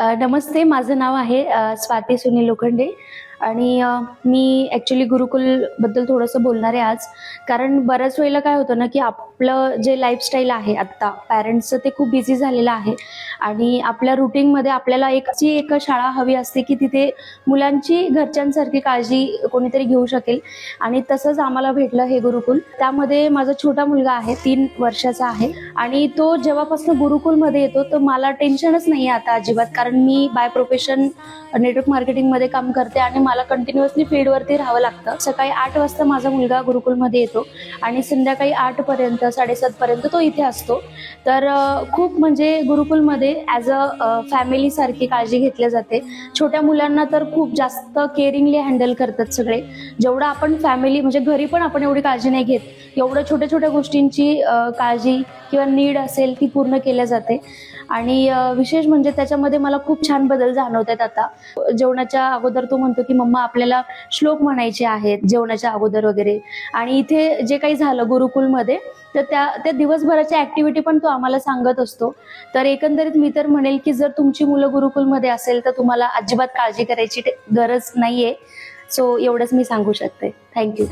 नमस्ते, माझं नाव आहे स्वाती सुनील लोखंडे आणि मी ॲक्च्युली गुरुकुलबद्दल थोडंसं बोलणार आहे आज. कारण बऱ्याच वेळेला काय होतं ना, की आपलं जे लाईफस्टाईल आहे आत्ता पॅरेंट्सचं ते खूप बिझी झालेलं आहे आणि आपल्या रुटीनमध्ये आपल्याला एक शाळा हवी असते, की तिथे मुलांची घरच्यांसारखी काळजी कोणीतरी घेऊ शकेल आणि तसंच आम्हाला भेटलं हे गुरुकुल. त्यामध्ये माझा छोटा मुलगा आहे, 3 वर्षाचा आहे आणि तो जेव्हापासून गुरुकुलमध्ये येतो, तर मला टेन्शनच नाही आहे आता अजिबात. कारण मी बाय प्रोफेशन नेटवर्क मार्केटिंगमध्ये काम करते आणि मला कंटिन्युअसली फील्डवरती राहावं लागतं. सकाळी 8 वाजता माझा मुलगा गुरुकुलमध्ये येतो आणि संध्याकाळी 8 पर्यंत 7:30 पर्यंत तो इथे असतो. तर खूप म्हणजे गुरुकुलमध्ये ॲज अ फॅमिली सारखी काळजी घेतली जाते. छोट्या मुलांना तर खूप जास्त केअरिंगली हँडल करतात सगळे. जेवढं आपण फॅमिली म्हणजे घरी पण आपण एवढी काळजी नाही घेत, एवढं छोट्या छोट्या गोष्टींची काळजी किंवा नीड असेल ती पूर्ण केल्या जाते. आणि विशेष म्हणजे त्याच्यामध्ये मला खूप छान बदल जाणवत आहेत आता. जेवणाच्या अगोदर तो म्हणतो की मम्मा आपल्याला श्लोक म्हणायचे आहेत जेवणाच्या अगोदर वगैरे. आणि इथे जे काही झालं गुरुकुलमध्ये, तर त्या दिवसभराच्या ऍक्टिव्हिटी पण तो आम्हाला सांगत असतो. तर एकंदरीत मी तर म्हणेल की जर तुमची मुलं गुरुकुलमध्ये असेल तर तुम्हाला अजिबात काळजी करायची गरज नाहीये. सो एवढंच मी सांगू शकते. थँक्यू.